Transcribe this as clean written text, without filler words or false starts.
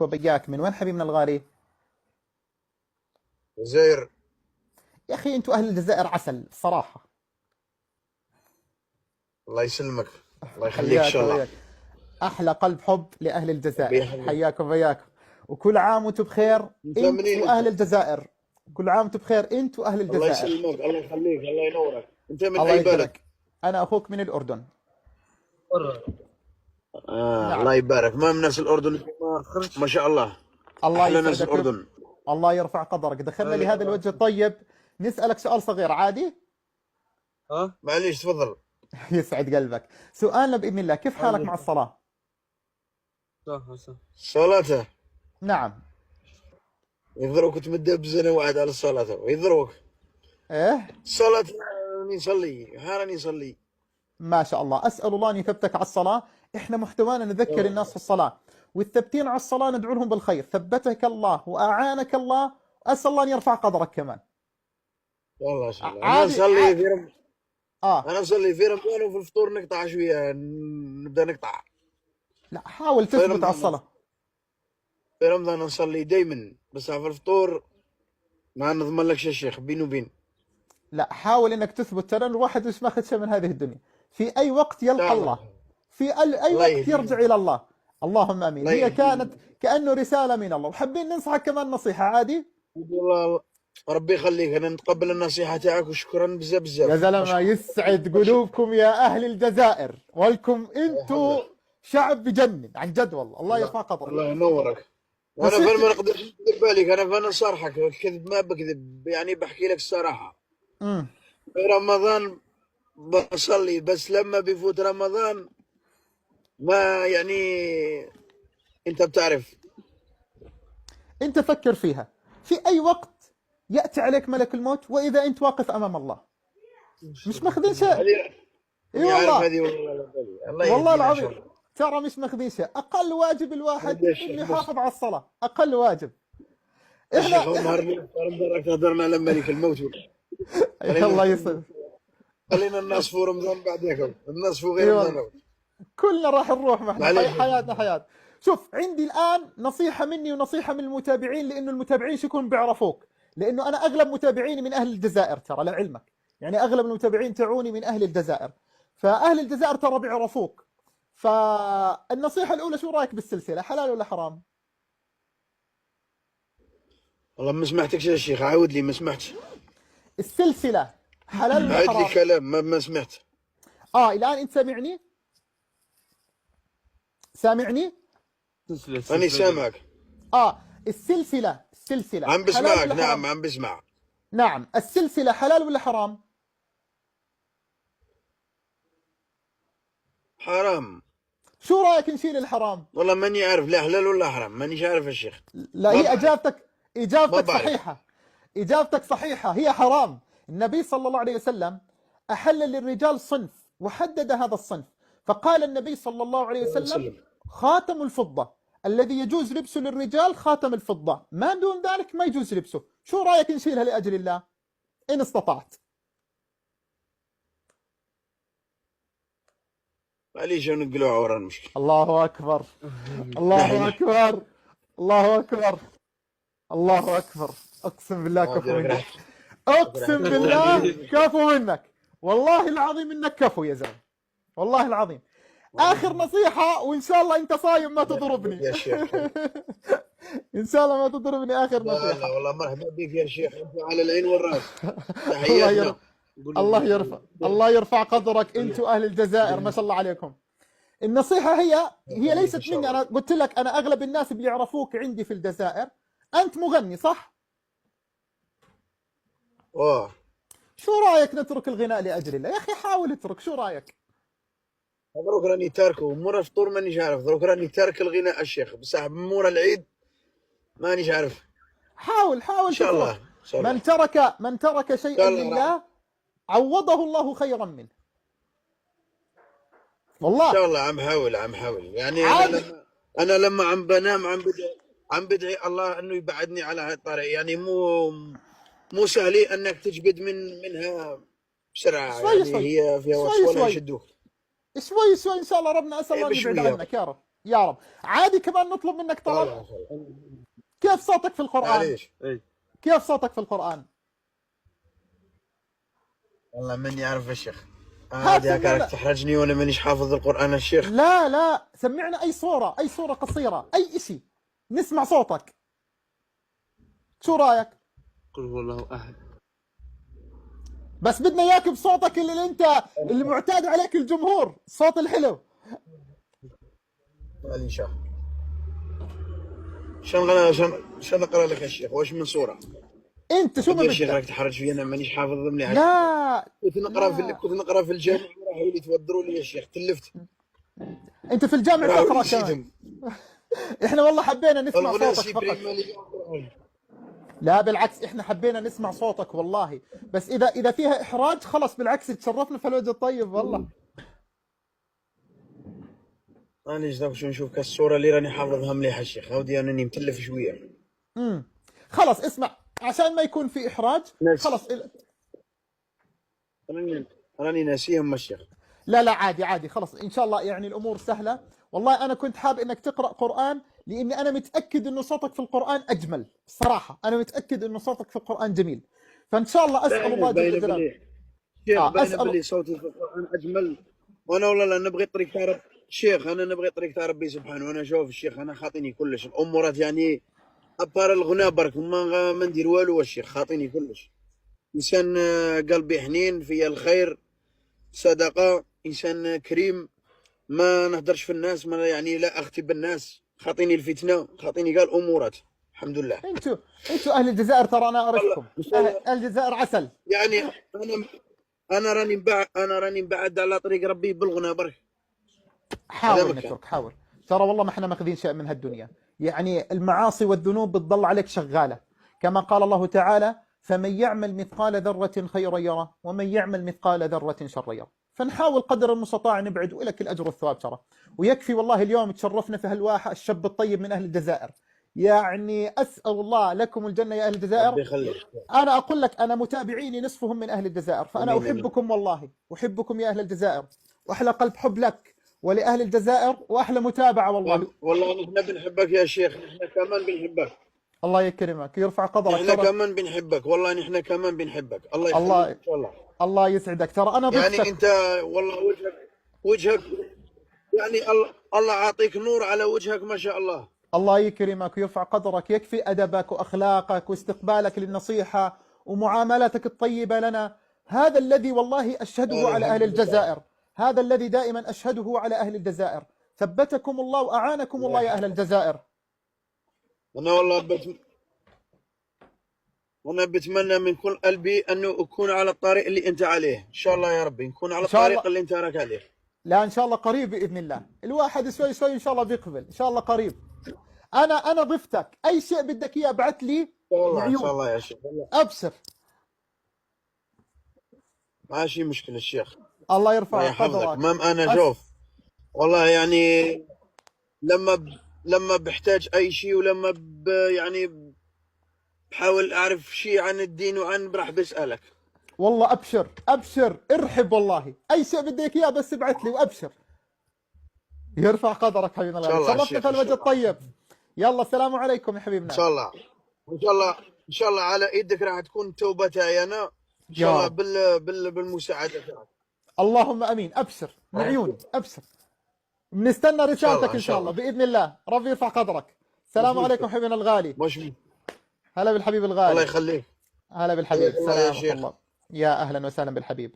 وبياك. من وين حبيبي من الغالي؟ الجزائر. يا أخي أنتوا أهل الجزائر عسل صراحة. الله يسلمك. الله يخليك ان حياك شاء الله. وبياك. أحلى قلب حب لأهل ربي الجزائر، يحفظك. حياك وبياك. وكل عام وأنتم بخير انت أنت منين انت؟ وأهل الجزائر. كل عام وأنتم بخير أنت وأهل الله الجزائر. يسلمك، الله يخليك، الله ينورك. انت من الله اي بلد؟ يكرمك. أنا أخوك من الأردن. الله نعم. يبارك. ما من ناس الاردن ما شاء الله. الله احلى ناس يسعدك. الاردن. الله يرفع قدرك. دخلنا لهذا الوجه الطيب. نسألك سؤال صغير عادي؟ معليش تفضل. يسعد قلبك. سؤالنا بإذن الله، كيف حالك مع الصلاة؟ صلاته نعم. يضربك تمدبز انا واحد على الصلاة ويضربك. إيه. الصلاة نصلي حالا نصلي. ما شاء الله. أسأل الله أن يثبتك على الصلاة. إحنا محتوانا نذكر الناس في الصلاة، والثبتين على الصلاة ندعو لهم بالخير. ثبتك الله وأعانك الله، وأسأل الله أن يرفع قدرك كمان. والله ما شاء الله. انا عادي نصلي في انا نصلي في رمضان وفي الفطور نقطع شويه، نبدا نقطع. لا، حاول في تثبت على رمضان الصلاة. في رمضان نصلي دايما، بس في الفطور ما نضمن لكش يا شيخ بيني وبين. لا، حاول انك تثبت. ترى الواحد مش ماخذ شيء من هذه الدنيا. في اي وقت يلقى تعال. الله، في اي الله وقت يهديك. يرجع الى الله. اللهم امين. الله هي يهديك. كانت كانه رساله من الله، وحابين ننصحك كمان نصيحه عادي. والله ربي يخليك، انا نتقبل النصيحه تاعك وشكرا بزاف يا بزاف. زلمه، يسعد قلوبكم يا اهل الجزائر، ولكم الله انتم يحفظك. شعب بجنن عن جد والله. الله يرفع قدرك. الله ينورك. وانا فين نصيحتي. ما نقدرش نكذب عليك، انا فين نصارحك، الكذب ما بكذب، يعني بحكي لك الصراحه. امم في رمضان بصلي، بس لما بيفوت رمضان ما يعني، انت بتعرف. انت فكر فيها. في اي وقت ياتي عليك ملك الموت واذا انت واقف امام الله، مش ماخذين شيء. هذه اي اني عارف والله. هذه والله لا بالي. الله والله يهدينا ان العظيم. شاء الله. ترى مش ماخذين شيء. اقل واجب الواحد هذا انه الشيخ بس. يحافظ على الصلاه. اقل واجب. الشيخ احنا عمر درك هضرنا على ملك الموت. الله خلينا يسلمك. خلينا الناس في رمضان بعدك، الناس في اي غير والله. رمضان. كلنا راح نروح، ما احنا معليش. حياتنا حياه. شوف، عندي الان نصيحه مني ونصيحه من المتابعين، لانه المتابعين شكون بيعرفوك، لانه انا اغلب متابعيني من اهل الجزائر ترى، لعلمك. يعني اغلب المتابعين تاعوني من اهل الجزائر، فاهل الجزائر ترى بيعرفوك. فالنصيحه الاولى، شو رايك بالسلسله؟ حلال ولا حرام؟ والله ما سمعتكش يا شيخ، عاود لي، ما سمعتش. السلسله حلال ولا عاود لي حرام؟ كلام ما سمعت. الان انت سامعني؟ سامعني؟ راني سامعك. السلسلة عم حلال بسمعك، ولا حرام؟ نعم عم بسمع. نعم، السلسلة حلال ولا حرام؟ حرام. شو رأيك نشيل الحرام؟ والله ماني عارف لا حلال ولا حرام، مانيش عارف يا شيخ. لا، ما هي بعرف. ما إجابتك بعرف. صحيحة. إجابتك صحيحة، هي حرام. النبي صلى الله عليه وسلم أحل للرجال صنف وحدد هذا الصنف، فقال النبي صلى الله عليه وسلم: وسلم. خاتم الفضة الذي يجوز لبسه للرجال خاتم الفضة، ما دون ذلك ما يجوز لبسه. شو رأيك نشيلها لأجل الله إن استطعت؟ معليش نقلوها ورا المشكل. الله أكبر. الله أكبر. الله أكبر. الله أكبر. أقسم بالله كفو منك. أقسم بالله كفو منك. والله العظيم إنك كفو يا زلمة. والله العظيم. آخر نصيحة، وإن شاء الله أنت صايم ما تضربني. يا شيخ. إن شاء الله ما تضربني. آخر لا لا نصيحة. والله مرحبا بك يا شيخ، انت على العين والراس. الله تحياتنا. يرفع الله يرفع قدرك. أنتوا أهل الجزائر ما شاء الله عليكم. النصيحة هي ليست مني. أنا قلت لك أنا أغلب الناس بيعرفوك عندي في الجزائر. أنت مغني صح؟ اوه. شو رأيك نترك الغناء لأجل الله؟ يا أخي حاول اترك، شو رأيك؟ دروك راني تاركه، مورا الفطور مانيش عارف، دروك راني تارك الغناء الشيخ، بصح مورا العيد مانيش عارف. حاول ان شاء الله تترك. ان شاء الله. من ترك ان شيئا شاء الله لله عوضه الله خيرا منه. ان شاء والله. الله عم حاول يعني. عاد. انا لما عم بنام عم بدعي الله انه يبعدني على هاي الطريق، يعني مو سهل انك تجبد منها بسرعه، شوي يعني شوي هي فيها شوي ولا شوي يشدوك. شوي شوي. إن شاء الله ربنا أسأل هي الله أن يبعد بشويه. عنك يا رب. يا رب. عادي كمان نطلب منك طلب؟ طالع كيف صوتك في القرآن؟ معليش. اي كيف صوتك في القرآن؟ والله من يعرف الشيخ، هات عادي هكذا سمعنا. تحرجني وانا مانيش حافظ القرآن الشيخ. لا لا، سمعنا أي صورة، أي صورة قصيرة، أي إشي نسمع صوتك. شو رأيك؟ قل هو الله احد. بس بدنا إياك بصوتك اللي أنت اللي معتاد عليك الجمهور، الصوت الحلو. معليش. شن اقرا لك الشيخ واش من صورة؟ أنت شو ما يا شيخ بدك؟ راك تحرج فيا، انا مانيش حافظ مليح. لا كنت لا، نقرا في الجامع راحوا لي تودروا لي يا شيخ، تلفت. أنت في الجامع راحوا تقرأ لي كمان. نسيتهم. إحنا والله حبينا نسمع الغناء صوتك فقط. السيبري مالي القرآن. لا بالعكس، إحنا حبينا نسمع صوتك والله. بس إذا فيها إحراج خلص بالعكس، تشرفنا في الوجه الطيب والله. معليش دوك شو نشوف الصورة اللي راني حافظها مليحة الشيخ، هاودي أنني متلف شوية. خلص اسمع، عشان ما يكون في إحراج خلص. راني ناسيهم الشيخ. لا لا، عادي عادي، خلص إن شاء الله يعني الأمور سهلة. والله أنا كنت حاب إنك تقرأ قرآن، لأني أنا متأكد إنه صوتك في القرآن أجمل. الصراحة أنا متأكد إنه صوتك في القرآن جميل. فإن شاء الله أسأل الله جل جلاله. شيخ باين أسأل. بلي صوتي في القرآن أجمل، وأنا والله لا نبغي طريقة رب شيخ، أنا نبغي طريقة ربي سبحانه. وأنا شوف الشيخ أنا خاطيني كلش الأمورات، يعني أبار الغناء برك ما ندير والو الشيخ، خاطيني كلش. إنسان قلبي حنين فيا الخير، صدقة، إنسان كريم، ما نهدرش في الناس، ما يعني لا أختي بالناس، خاطيني الفتنة، خاطيني قال أمورات الحمد لله. انتوا اهل الجزائر ترى انا اعرفكم. اهل الجزائر عسل. يعني انا راني مبعد على طريق ربي بالغنى برك. حاول نترك، حاول. ترى والله ما احنا ماخذين شيء من هالدنيا. يعني المعاصي والذنوب بتضل عليك شغالة، كما قال الله تعالى: فمن يعمل مثقال ذرة خيرا يره ومن يعمل مثقال ذرة شرا يره. فنحاول قدر المستطاع نبعد، ولك الأجر والثواب ترى. ويكفي والله اليوم تشرفنا في هالواحة الشاب الطيب من أهل الجزائر. يعني أسأل الله لكم الجنة يا أهل الجزائر. ربي يخليك. أنا أقول لك، أنا متابعيني نصفهم من أهل الجزائر، فأنا أحبكم والله، أحبكم يا أهل الجزائر، وأحلى قلب حب لك ولأهل الجزائر، وأحلى متابعة والله. والله نحن بنحبك يا شيخ، نحن كمان بنحبك. الله يكرمك، يرفع قدرك. نحن كمان بنحبك والله، نحن كمان بنحبك. الله يخليك إن شاء الله. الله يسعدك. ترى أنا ضفتك. يعني أنت والله وجهك يعني الله عاطيك نور على وجهك ما شاء الله. الله يكرمك ويرفع قدرك. يكفي أدبك وأخلاقك واستقبالك للنصيحة ومعاملتك الطيبة لنا. هذا الذي والله أشهده على أهل الجزائر، هذا الذي دائما أشهده على أهل الجزائر. ثبتكم الله وأعانكم الله يا أهل الجزائر. أنا والله وأنا بتمنى من كل قلبي أنه أكون على الطريق اللي أنت عليه إن شاء الله يا ربي، نكون على الطريق اللي أنت راك عليه. لا إن شاء الله قريب بإذن الله، الواحد شوي شوي إن شاء الله بيقبل، إن شاء الله قريب. أنا ضفتك، أي شيء بدك إياه ابعث لي. إن شاء الله يا شيخ، أبشر. ماشي مشكلة الشيخ. الله يرفع الله يحفظك. قدرك. أنا شوف والله يعني لما بحتاج أي شيء، ولما يعني بحاول أعرف شيء عن الدين وعن راح بسألك. والله أبشر أبشر، ارحب والله، أي شيء بدك إياه بس ابعث لي وأبشر. يرفع قدرك حبيبنا الغالي، شرفنا في الوجه الطيب. يلا السلام عليكم يا حبيبنا. إن شاء الله إن شاء الله على إيدك راح تكون توبتي أنا إن شاء الله بالمساعدة تاعك. اللهم أمين. أبشر من عيوني، أبشر. بنستنى رسالتك إن شاء الله بإذن الله. ربي يرفع قدرك. السلام عليكم حبيبنا الغالي. هلا بالحبيب الغالي. الله يخليك. هلا بالحبيب. سلام الله. يا أهلا وسهلا بالحبيب.